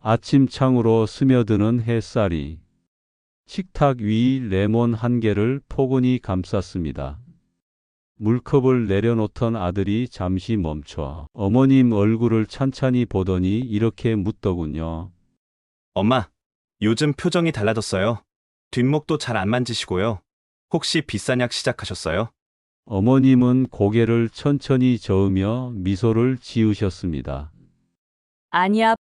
아침 창으로 스며드는 햇살이 식탁 위 레몬 한 개를 포근히 감쌌습니다. 물컵을 내려놓던 아들이 잠시 멈춰 어머님 얼굴을 찬찬히 보더니 이렇게 묻더군요. 엄마, 요즘 표정이 달라졌어요. 뒷목도 잘 안 만지시고요. 혹시 비싼 약 시작하셨어요? 어머님은 고개를 천천히 저으며 미소를 지으셨습니다. 아니야,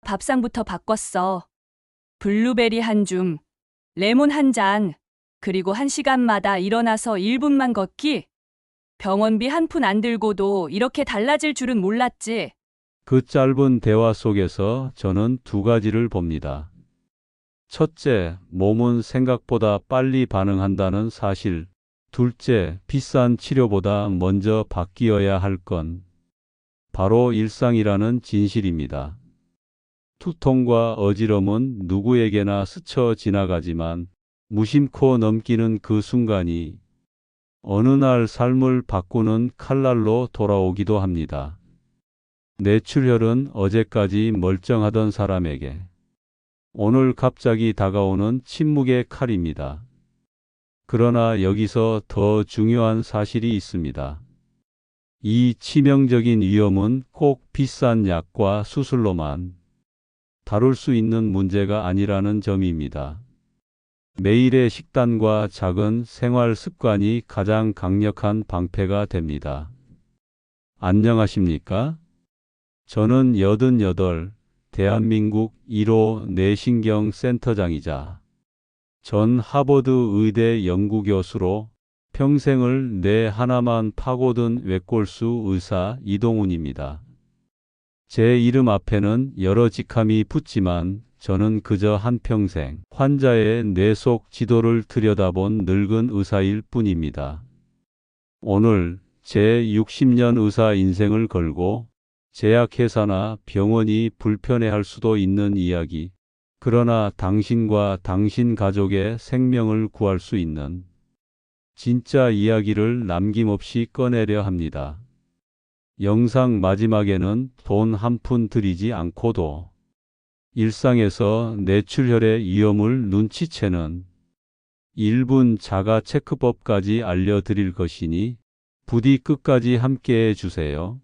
밥상부터 바꿨어. 블루베리 한 줌, 레몬 한 잔, 그리고 1시간마다 일어나서 1분만 걷기. 병원비 한 푼 안 들고도 이렇게 달라질 줄은 몰랐지. 그 짧은 대화 속에서 저는 두 가지를 봅니다. 첫째, 몸은 생각보다 빨리 반응한다는 사실. 둘째, 비싼 치료보다 먼저 바뀌어야 할 건 바로 일상이라는 진실입니다. 두통과 어지럼은 누구에게나 스쳐 지나가지만 무심코 넘기는 그 순간이 어느 날 삶을 바꾸는 칼날로 돌아오기도 합니다. 뇌출혈은 어제까지 멀쩡하던 사람에게 오늘 갑자기 다가오는 침묵의 칼입니다. 그러나 여기서 더 중요한 사실이 있습니다. 이 치명적인 위험은 꼭 비싼 약과 수술로만 다룰 수 있는 문제가 아니라는 점입니다. 매일의 식단과 작은 생활 습관이 가장 강력한 방패가 됩니다. 안녕하십니까? 저는 88, 대한민국 1호 뇌신경 센터장이자 전 하버드 의대 연구교수로 평생을 뇌 하나만 파고든 외골수 의사 이동훈입니다. 제 이름 앞에는 여러 직함이 붙지만 저는 그저 한평생 환자의 뇌 속 지도를 들여다본 늙은 의사일 뿐입니다. 오늘 제 60년 의사 인생을 걸고 제약회사나 병원이 불편해할 수도 있는 이야기, 그러나 당신과 당신 가족의 생명을 구할 수 있는 진짜 이야기를 남김없이 꺼내려 합니다. 영상 마지막에는 돈 한 푼 들이지 않고도 일상에서 뇌출혈의 위험을 눈치채는 1분 자가 체크법까지 알려드릴 것이니 부디 끝까지 함께해 주세요.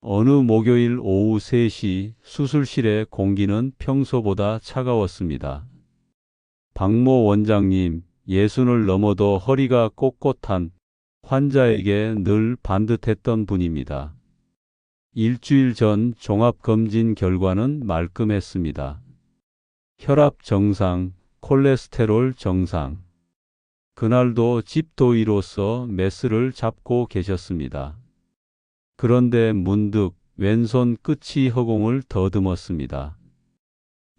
어느 목요일 오후 3시 수술실의 공기는 평소보다 차가웠습니다. 박모 원장님, 60을 넘어도 허리가 꼿꼿한 환자에게 늘 반듯했던 분입니다. 일주일 전 종합검진 결과는 말끔했습니다. 혈압 정상, 콜레스테롤 정상. 그날도 집도의로서 메스를 잡고 계셨습니다. 그런데 문득 왼손 끝이 허공을 더듬었습니다.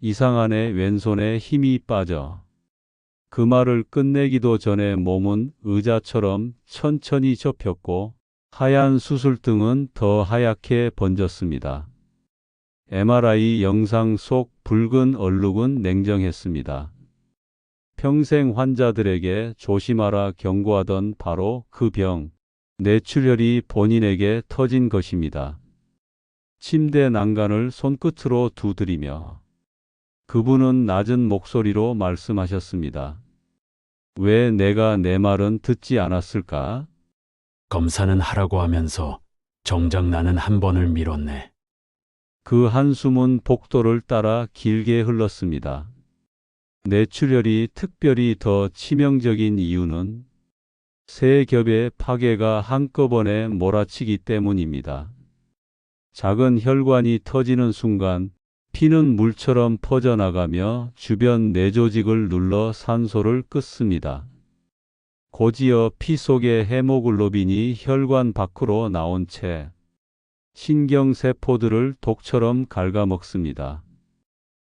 이상하네, 왼손에 힘이 빠져. 그 말을 끝내기도 전에 몸은 의자처럼 천천히 접혔고 하얀 수술등은 더 하얗게 번졌습니다. MRI 영상 속 붉은 얼룩은 냉정했습니다. 평생 환자들에게 조심하라 경고하던 바로 그 병, 뇌출혈이 본인에게 터진 것입니다. 침대 난간을 손끝으로 두드리며 그분은 낮은 목소리로 말씀하셨습니다. 왜 내가 내 말은 듣지 않았을까? 검사는 하라고 하면서 정작 나는 한 번을 미뤘네. 그 한숨은 복도를 따라 길게 흘렀습니다. 뇌출혈이 특별히 더 치명적인 이유는 세 겹의 파괴가 한꺼번에 몰아치기 때문입니다. 작은 혈관이 터지는 순간 피는 물처럼 퍼져나가며 주변 뇌조직을 눌러 산소를 끊습니다. 곧이어 피 속의 헤모글로빈이 혈관 밖으로 나온 채 신경세포들을 독처럼 갉아먹습니다.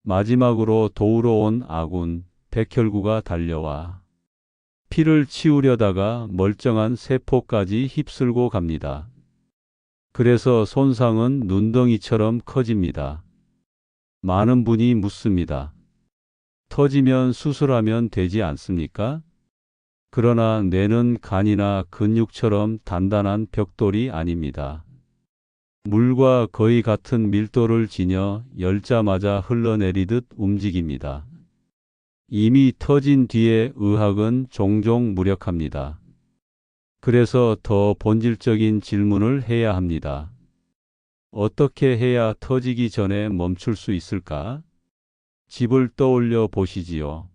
마지막으로 도우러 온 아군, 백혈구가 달려와 피를 치우려다가 멀쩡한 세포까지 휩쓸고 갑니다. 그래서 손상은 눈덩이처럼 커집니다. 많은 분이 묻습니다. 터지면 수술하면 되지 않습니까? 그러나 뇌는 간이나 근육처럼 단단한 벽돌이 아닙니다. 물과 거의 같은 밀도를 지녀 열자마자 흘러내리듯 움직입니다. 이미 터진 뒤에 의학은 종종 무력합니다. 그래서 더 본질적인 질문을 해야 합니다. 어떻게 해야 터지기 전에 멈출 수 있을까? 집을 떠올려 보시지요.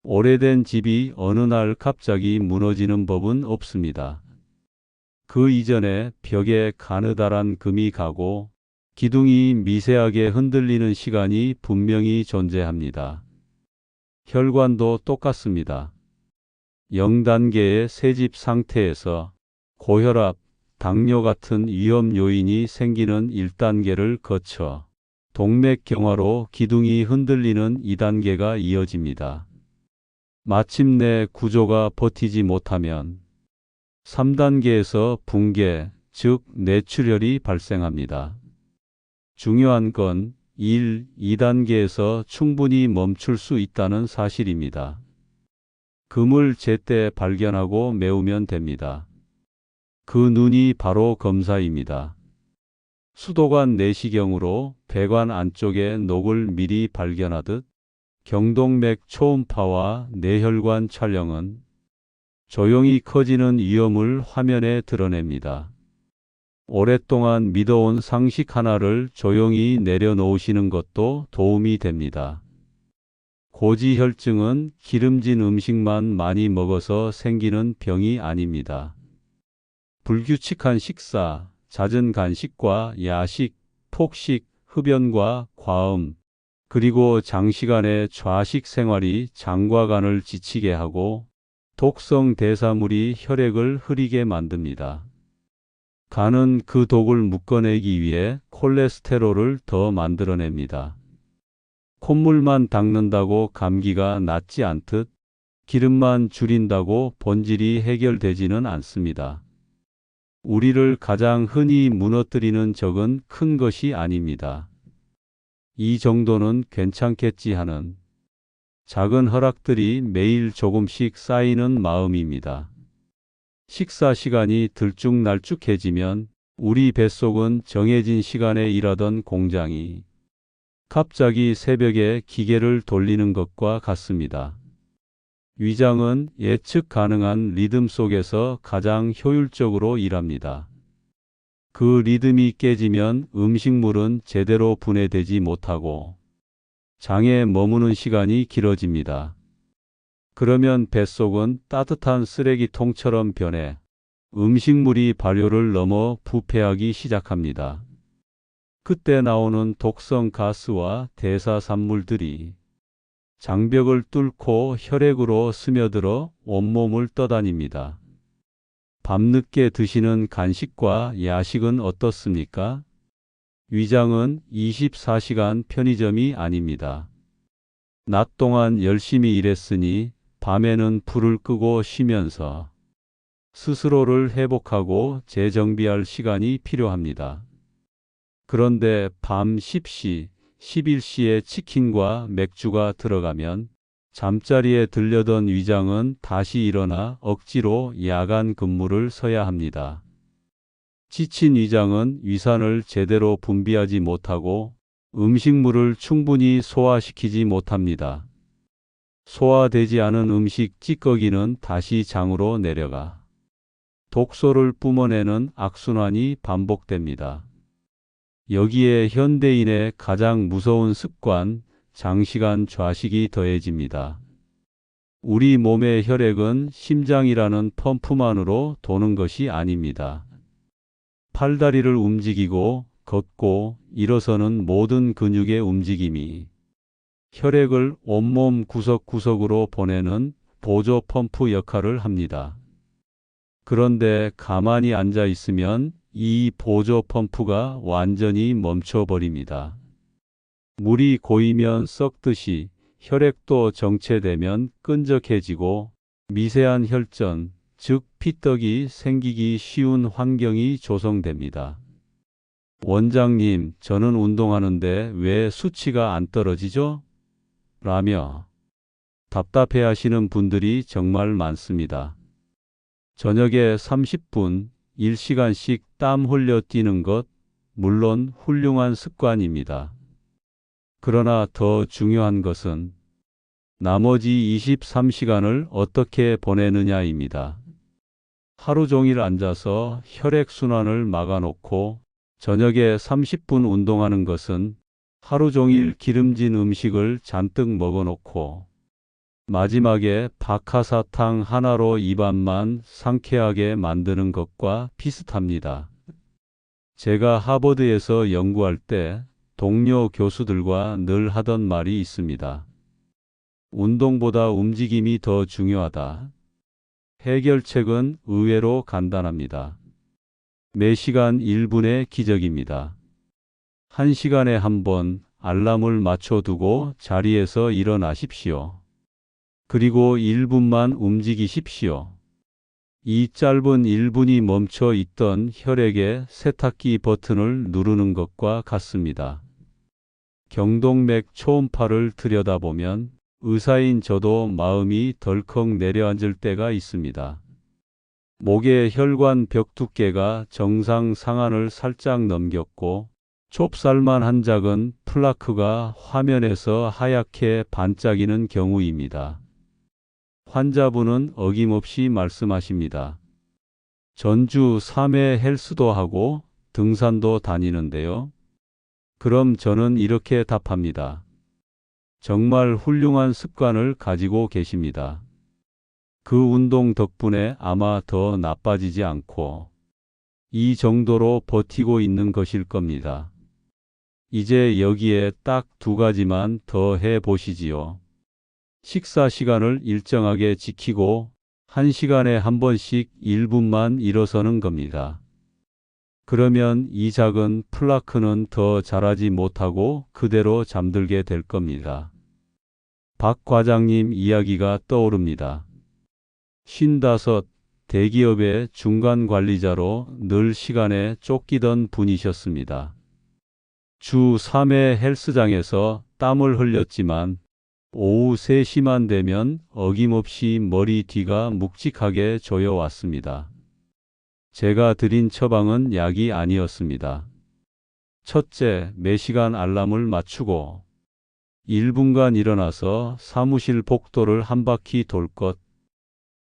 오래된 집이 어느 날 갑자기 무너지는 법은 없습니다. 그 이전에 벽에 가느다란 금이 가고 기둥이 미세하게 흔들리는 시간이 분명히 존재합니다. 혈관도 똑같습니다. 0단계의 새집 상태에서 고혈압, 당뇨 같은 위험 요인이 생기는 1단계를 거쳐 동맥경화로 기둥이 흔들리는 2단계가 이어집니다. 마침내 구조가 버티지 못하면 3단계에서 붕괴, 즉 뇌출혈이 발생합니다. 중요한 건 1, 2단계에서 충분히 멈출 수 있다는 사실입니다. 금을 제때 발견하고 메우면 됩니다. 그 눈이 바로 검사입니다. 수도관 내시경으로 배관 안쪽의 녹을 미리 발견하듯 경동맥 초음파와 뇌혈관 촬영은 조용히 커지는 위험을 화면에 드러냅니다. 오랫동안 믿어온 상식 하나를 조용히 내려놓으시는 것도 도움이 됩니다. 고지혈증은 기름진 음식만 많이 먹어서 생기는 병이 아닙니다. 불규칙한 식사, 잦은 간식과 야식, 폭식, 흡연과 과음, 그리고 장시간의 좌식 생활이 장과 간을 지치게 하고 독성 대사물이 혈액을 흐리게 만듭니다. 간은 그 독을 묶어내기 위해 콜레스테롤을 더 만들어냅니다. 콧물만 닦는다고 감기가 낫지 않듯 기름만 줄인다고 본질이 해결되지는 않습니다. 우리를 가장 흔히 무너뜨리는 적은 큰 것이 아닙니다. 이 정도는 괜찮겠지 하는 작은 허락들이 매일 조금씩 쌓이는 마음입니다. 식사 시간이 들쭉날쭉해지면 우리 뱃속은 정해진 시간에 일하던 공장이 갑자기 새벽에 기계를 돌리는 것과 같습니다. 위장은 예측 가능한 리듬 속에서 가장 효율적으로 일합니다. 그 리듬이 깨지면 음식물은 제대로 분해되지 못하고 장에 머무는 시간이 길어집니다. 그러면 뱃속은 따뜻한 쓰레기통처럼 변해 음식물이 발효를 넘어 부패하기 시작합니다. 그때 나오는 독성 가스와 대사산물들이 장벽을 뚫고 혈액으로 스며들어 온몸을 떠다닙니다. 밤늦게 드시는 간식과 야식은 어떻습니까? 위장은 24시간 편의점이 아닙니다. 낮 동안 열심히 일했으니 밤에는 불을 끄고 쉬면서 스스로를 회복하고 재정비할 시간이 필요합니다. 그런데 밤 10시, 11시에 치킨과 맥주가 들어가면 잠자리에 들려던 위장은 다시 일어나 억지로 야간 근무를 서야 합니다. 지친 위장은 위산을 제대로 분비하지 못하고 음식물을 충분히 소화시키지 못합니다. 소화되지 않은 음식 찌꺼기는 다시 장으로 내려가 독소를 뿜어내는 악순환이 반복됩니다. 여기에 현대인의 가장 무서운 습관, 장시간 좌식이 더해집니다. 우리 몸의 혈액은 심장이라는 펌프만으로 도는 것이 아닙니다. 팔다리를 움직이고 걷고 일어서는 모든 근육의 움직임이 혈액을 온몸 구석구석으로 보내는 보조 펌프 역할을 합니다. 그런데 가만히 앉아 있으면 이 보조 펌프가 완전히 멈춰버립니다. 물이 고이면 썩듯이 혈액도 정체되면 끈적해지고 미세한 혈전, 즉 피떡이 생기기 쉬운 환경이 조성됩니다. 원장님, 저는 운동하는데 왜 수치가 안 떨어지죠? 라며 답답해하시는 분들이 정말 많습니다. 저녁에 30분, 1시간씩 땀 흘려 뛰는 것, 물론 훌륭한 습관입니다. 그러나 더 중요한 것은 나머지 23시간을 어떻게 보내느냐입니다. 하루 종일 앉아서 혈액순환을 막아놓고 저녁에 30분 운동하는 것은 하루 종일 기름진 음식을 잔뜩 먹어놓고 마지막에 박하사탕 하나로 입안만 상쾌하게 만드는 것과 비슷합니다. 제가 하버드에서 연구할 때 동료 교수들과 늘 하던 말이 있습니다. 운동보다 움직임이 더 중요하다. 해결책은 의외로 간단합니다. 매 시간 1분의 기적입니다. 1시간에 한 번 알람을 맞춰두고 자리에서 일어나십시오. 그리고 1분만 움직이십시오. 이 짧은 1분이 멈춰 있던 혈액의 세탁기 버튼을 누르는 것과 같습니다. 경동맥 초음파를 들여다보면 의사인 저도 마음이 덜컥 내려앉을 때가 있습니다. 목의 혈관 벽 두께가 정상 상한을 살짝 넘겼고 좁쌀만 한 작은 플라크가 화면에서 하얗게 반짝이는 경우입니다. 환자분은 어김없이 말씀하십니다. 전주 3회 헬스도 하고 등산도 다니는데요. 그럼 저는 이렇게 답합니다. 정말 훌륭한 습관을 가지고 계십니다. 그 운동 덕분에 아마 더 나빠지지 않고 이 정도로 버티고 있는 것일 겁니다. 이제 여기에 딱 2가지만 더 해보시지요. 식사 시간을 일정하게 지키고 1시간에 한 번씩 1분만 일어서는 겁니다. 그러면 이 작은 플라크는 더 자라지 못하고 그대로 잠들게 될 겁니다. 박 과장님 이야기가 떠오릅니다. 55 대기업의 중간 관리자로 늘 시간에 쫓기던 분이셨습니다. 주 3회 헬스장에서 땀을 흘렸지만 오후 3시만 되면 어김없이 머리 뒤가 묵직하게 조여왔습니다. 제가 드린 처방은 약이 아니었습니다. 첫째, 매시간 알람을 맞추고 1분간 일어나서 사무실 복도를 한 바퀴 돌 것.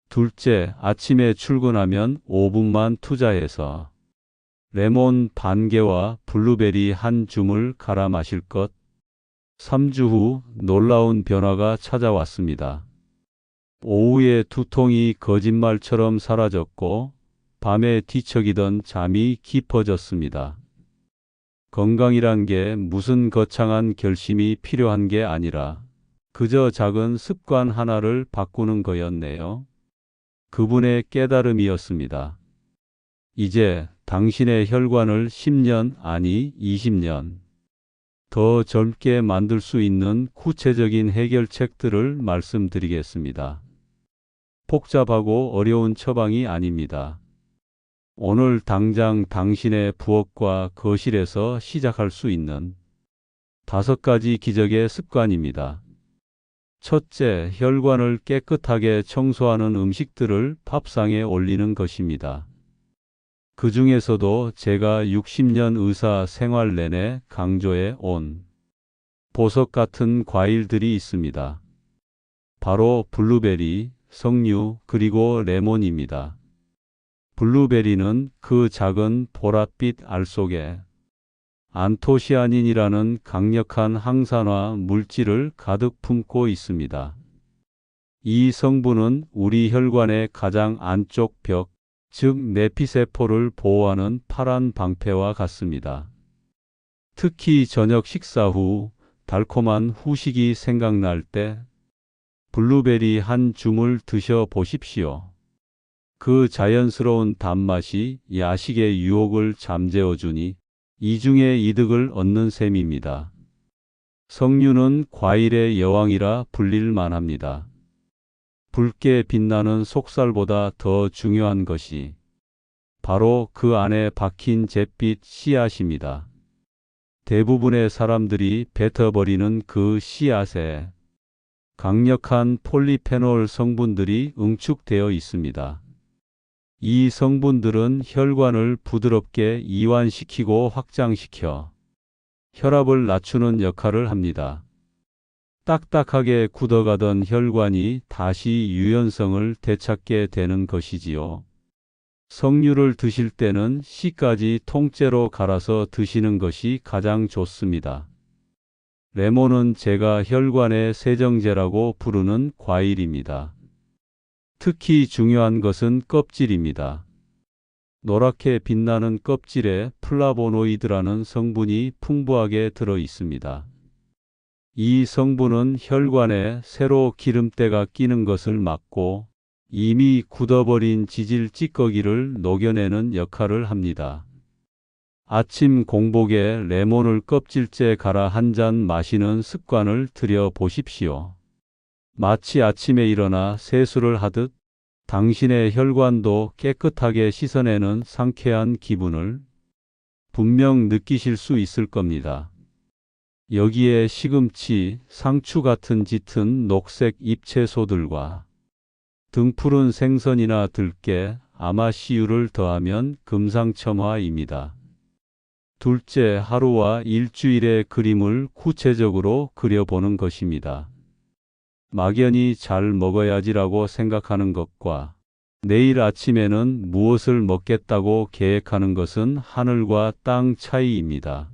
둘째, 아침에 출근하면 5분만 투자해서 레몬 반 개와 블루베리 한 줌을 갈아 마실 것. 3주 후 놀라운 변화가 찾아왔습니다. 오후에 두통이 거짓말처럼 사라졌고 밤에 뒤척이던 잠이 깊어졌습니다. 건강이란 게 무슨 거창한 결심이 필요한 게 아니라 그저 작은 습관 하나를 바꾸는 거였네요. 그분의 깨달음이었습니다. 이제 당신의 혈관을 10년, 아니 20년 더 젊게 만들 수 있는 구체적인 해결책들을 말씀드리겠습니다. 복잡하고 어려운 처방이 아닙니다. 오늘 당장 당신의 부엌과 거실에서 시작할 수 있는 5가지 기적의 습관입니다. 첫째, 혈관을 깨끗하게 청소하는 음식들을 밥상에 올리는 것입니다. 그 중에서도 제가 60년 의사 생활 내내 강조해 온 보석 같은 과일들이 있습니다. 바로 블루베리, 석류, 그리고 레몬입니다. 블루베리는 그 작은 보랏빛 알 속에 안토시아닌이라는 강력한 항산화 물질을 가득 품고 있습니다. 이 성분은 우리 혈관의 가장 안쪽 벽, 즉 내피세포를 보호하는 파란 방패와 같습니다. 특히 저녁 식사 후 달콤한 후식이 생각날 때 블루베리 한 줌을 드셔 보십시오. 그 자연스러운 단맛이 야식의 유혹을 잠재워 주니 이중의 이득을 얻는 셈입니다. 석류는 과일의 여왕이라 불릴 만합니다. 붉게 빛나는 속살보다 더 중요한 것이 바로 그 안에 박힌 잿빛 씨앗입니다. 대부분의 사람들이 뱉어버리는 그 씨앗에 강력한 폴리페놀 성분들이 응축되어 있습니다. 이 성분들은 혈관을 부드럽게 이완시키고 확장시켜 혈압을 낮추는 역할을 합니다. 딱딱하게 굳어가던 혈관이 다시 유연성을 되찾게 되는 것이지요. 석류를 드실 때는 씨까지 통째로 갈아서 드시는 것이 가장 좋습니다. 레몬은 제가 혈관의 세정제라고 부르는 과일입니다. 특히 중요한 것은 껍질입니다. 노랗게 빛나는 껍질에 플라보노이드라는 성분이 풍부하게 들어 있습니다. 이 성분은 혈관에 새로 기름때가 끼는 것을 막고 이미 굳어버린 지질 찌꺼기를 녹여내는 역할을 합니다. 아침 공복에 레몬을 껍질째 갈아 한 잔 마시는 습관을 들여 보십시오. 마치 아침에 일어나 세수를 하듯 당신의 혈관도 깨끗하게 씻어내는 상쾌한 기분을 분명 느끼실 수 있을 겁니다. 여기에 시금치, 상추 같은 짙은 녹색 잎채소들과 등푸른 생선이나 들깨, 아마씨유를 더하면 금상첨화입니다. 둘째, 하루와 일주일의 그림을 구체적으로 그려보는 것입니다. 막연히 잘 먹어야지라고 생각하는 것과 내일 아침에는 무엇을 먹겠다고 계획하는 것은 하늘과 땅 차이입니다.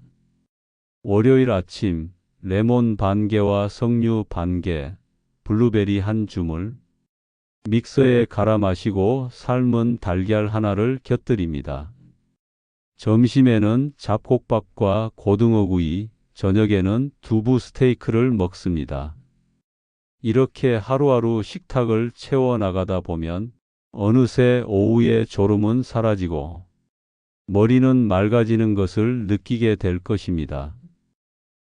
월요일 아침, 레몬 반 개와 석류 반 개, 블루베리 한 주물, 믹서에 갈아 마시고 삶은 달걀 하나를 곁들입니다. 점심에는 잡곡밥과 고등어구이, 저녁에는 두부 스테이크를 먹습니다. 이렇게 하루하루 식탁을 채워나가다 보면 어느새 오후에 졸음은 사라지고 머리는 맑아지는 것을 느끼게 될 것입니다.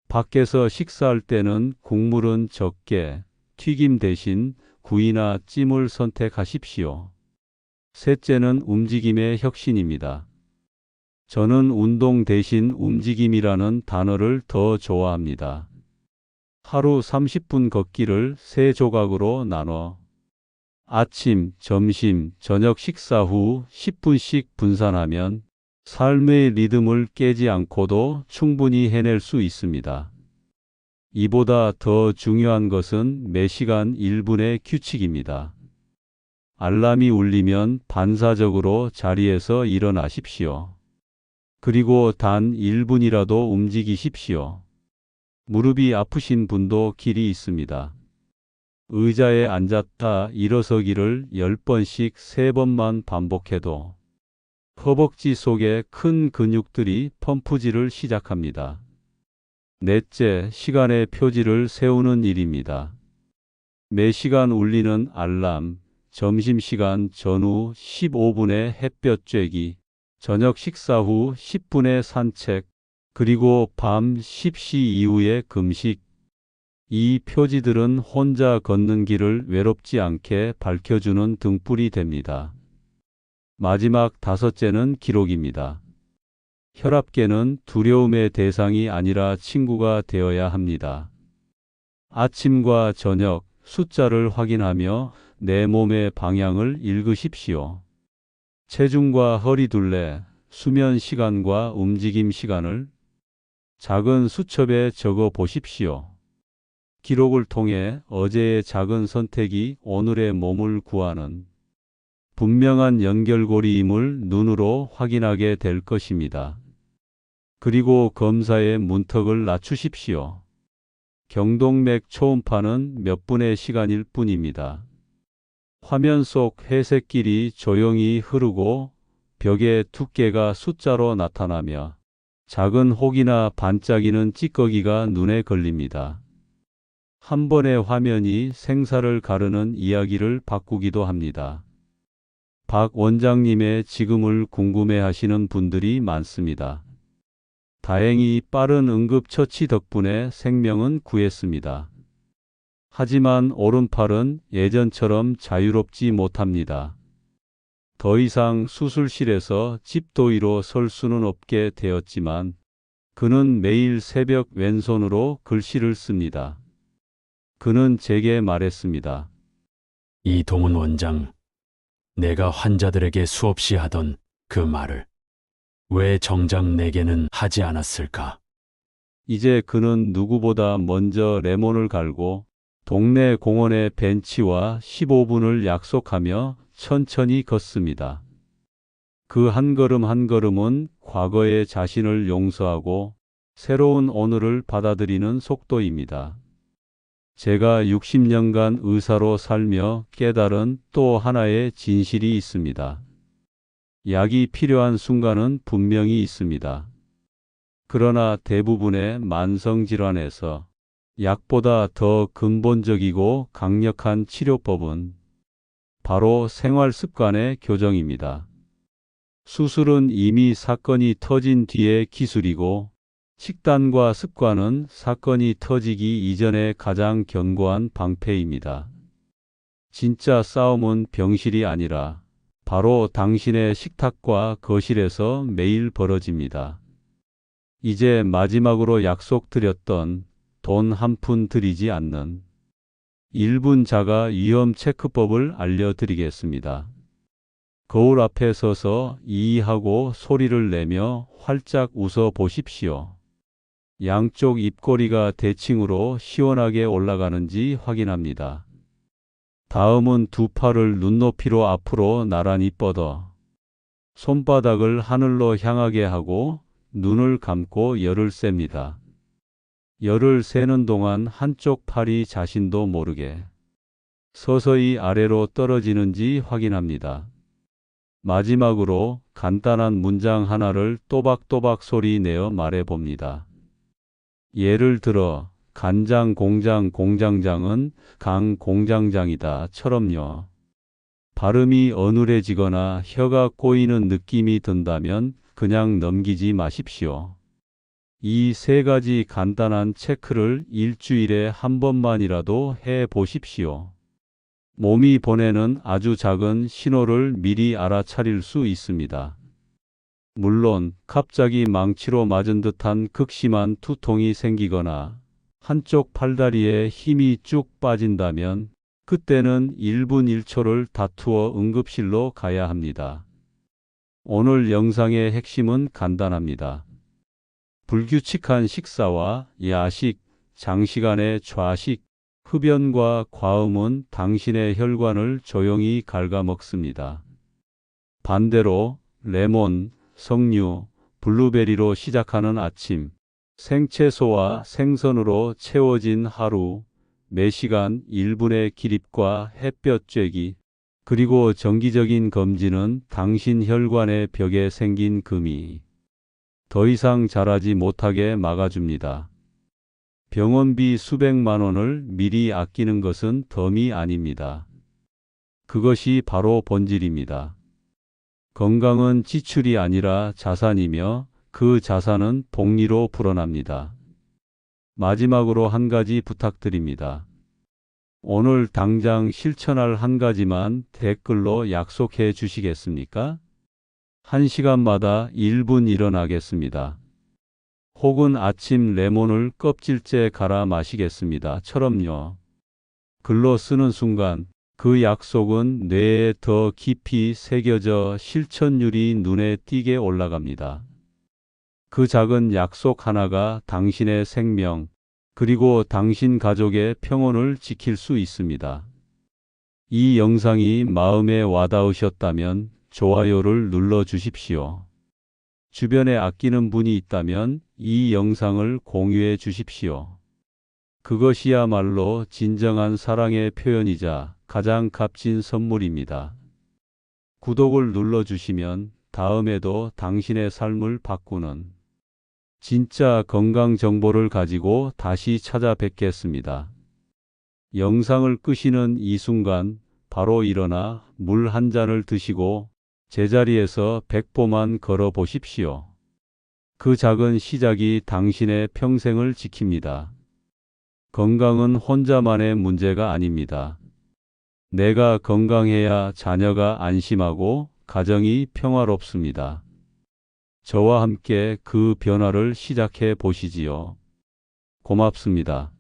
밖에서 식사할 때는 국물은 적게, 튀김 대신 구이나 찜을 선택하십시오. 셋째는 움직임의 혁신입니다. 저는 운동 대신 움직임이라는 단어를 더 좋아합니다. 하루 30분 걷기를 3조각으로 나눠 아침, 점심, 저녁 식사 후 10분씩 분산하면 삶의 리듬을 깨지 않고도 충분히 해낼 수 있습니다. 이보다 더 중요한 것은 매 시간 1분의 규칙입니다. 알람이 울리면 반사적으로 자리에서 일어나십시오. 그리고 단 1분이라도 움직이십시오. 무릎이 아프신 분도 길이 있습니다. 의자에 앉았다 일어서기를 10번씩 3번만 반복해도 허벅지 속에 큰 근육들이 펌프질을 시작합니다. 넷째, 시간의 표지를 세우는 일입니다. 매 시간 울리는 알람, 점심시간 전후 15분의 햇볕 쬐기, 저녁 식사 후 10분의 산책, 그리고 밤 10시 이후의 금식. 이 표지들은 혼자 걷는 길을 외롭지 않게 밝혀주는 등불이 됩니다. 마지막 다섯째는 기록입니다. 혈압계는 두려움의 대상이 아니라 친구가 되어야 합니다. 아침과 저녁 숫자를 확인하며 내 몸의 방향을 읽으십시오. 체중과 허리둘레, 수면 시간과 움직임 시간을 작은 수첩에 적어 보십시오. 기록을 통해 어제의 작은 선택이 오늘의 몸을 구하는 분명한 연결고리임을 눈으로 확인하게 될 것입니다. 그리고 검사의 문턱을 낮추십시오. 경동맥 초음파는 몇 분의 시간일 뿐입니다. 화면 속 회색길이 조용히 흐르고 벽의 두께가 숫자로 나타나며 작은 혹이나 반짝이는 찌꺼기가 눈에 걸립니다. 한 번의 화면이 생사를 가르는 이야기를 바꾸기도 합니다. 박 원장님의 지금을 궁금해하시는 분들이 많습니다. 다행히 빠른 응급처치 덕분에 생명은 구했습니다. 하지만 오른팔은 예전처럼 자유롭지 못합니다. 더 이상 수술실에서 집도의로 설 수는 없게 되었지만 그는 매일 새벽 왼손으로 글씨를 씁니다. 그는 제게 말했습니다. 이동훈 원장, 내가 환자들에게 수없이 하던 그 말을 왜 정작 내게는 하지 않았을까? 이제 그는 누구보다 먼저 레몬을 갈고 동네 공원의 벤치와 15분을 약속하며 천천히 걷습니다. 그 한 걸음 한 걸음은 과거의 자신을 용서하고 새로운 오늘을 받아들이는 속도입니다. 제가 60년간 의사로 살며 깨달은 또 하나의 진실이 있습니다. 약이 필요한 순간은 분명히 있습니다. 그러나 대부분의 만성질환에서 약보다 더 근본적이고 강력한 치료법은 바로 생활 습관의 교정입니다. 수술은 이미 사건이 터진 뒤의 기술이고, 식단과 습관은 사건이 터지기 이전의 가장 견고한 방패입니다. 진짜 싸움은 병실이 아니라 바로 당신의 식탁과 거실에서 매일 벌어집니다. 이제 마지막으로 약속드렸던 돈 한 푼 들이지 않는 1분 자가 위험 체크법을 알려드리겠습니다. 거울 앞에 서서 이하고 소리를 내며 활짝 웃어 보십시오. 양쪽 입꼬리가 대칭으로 시원하게 올라가는지 확인합니다. 다음은 두 팔을 눈높이로 앞으로 나란히 뻗어 손바닥을 하늘로 향하게 하고 눈을 감고 열을 셉니다. 열을 세는 동안 한쪽 팔이 자신도 모르게 서서히 아래로 떨어지는지 확인합니다. 마지막으로 간단한 문장 하나를 또박또박 소리 내어 말해 봅니다. 예를 들어, 간장 공장 공장장은 강 공장장이다 처럼요. 발음이 어눌해지거나 혀가 꼬이는 느낌이 든다면 그냥 넘기지 마십시오. 이 세 가지 간단한 체크를 일주일에 한 번만이라도 해 보십시오. 몸이 보내는 아주 작은 신호를 미리 알아차릴 수 있습니다. 물론 갑자기 망치로 맞은 듯한 극심한 두통이 생기거나 한쪽 팔다리에 힘이 쭉 빠진다면 그때는 1분 1초를 다투어 응급실로 가야 합니다. 오늘 영상의 핵심은 간단합니다. 불규칙한 식사와 야식, 장시간의 좌식, 흡연과 과음은 당신의 혈관을 조용히 갉아먹습니다. 반대로 레몬, 석류, 블루베리로 시작하는 아침, 생채소와 생선으로 채워진 하루, 매시간 1분의 기립과 햇볕 쬐기, 그리고 정기적인 검진은 당신 혈관의 벽에 생긴 금이 더 이상 자라지 못하게 막아줍니다. 병원비 수백만 원을 미리 아끼는 것은 덤이 아닙니다. 그것이 바로 본질입니다. 건강은 지출이 아니라 자산이며 그 자산은 복리로 불어납니다. 마지막으로 한 가지 부탁드립니다. 오늘 당장 실천할 한 가지만 댓글로 약속해 주시겠습니까? 1시간마다 1분 일어나겠습니다. 혹은 아침 레몬을 껍질째 갈아 마시겠습니다.처럼요. 글로 쓰는 순간 그 약속은 뇌에 더 깊이 새겨져 실천율이 눈에 띄게 올라갑니다. 그 작은 약속 하나가 당신의 생명, 그리고 당신 가족의 평온을 지킬 수 있습니다. 이 영상이 마음에 와닿으셨다면 좋아요를 눌러 주십시오. 주변에 아끼는 분이 있다면 이 영상을 공유해 주십시오. 그것이야말로 진정한 사랑의 표현이자 가장 값진 선물입니다. 구독을 눌러주시면 다음에도 당신의 삶을 바꾸는 진짜 건강 정보를 가지고 다시 찾아뵙겠습니다. 영상을 끄시는 이 순간 바로 일어나 물 한 잔을 드시고 제자리에서 100보만 걸어 보십시오. 그 작은 시작이 당신의 평생을 지킵니다. 건강은 혼자만의 문제가 아닙니다. 내가 건강해야 자녀가 안심하고 가정이 평화롭습니다. 저와 함께 그 변화를 시작해 보시지요. 고맙습니다.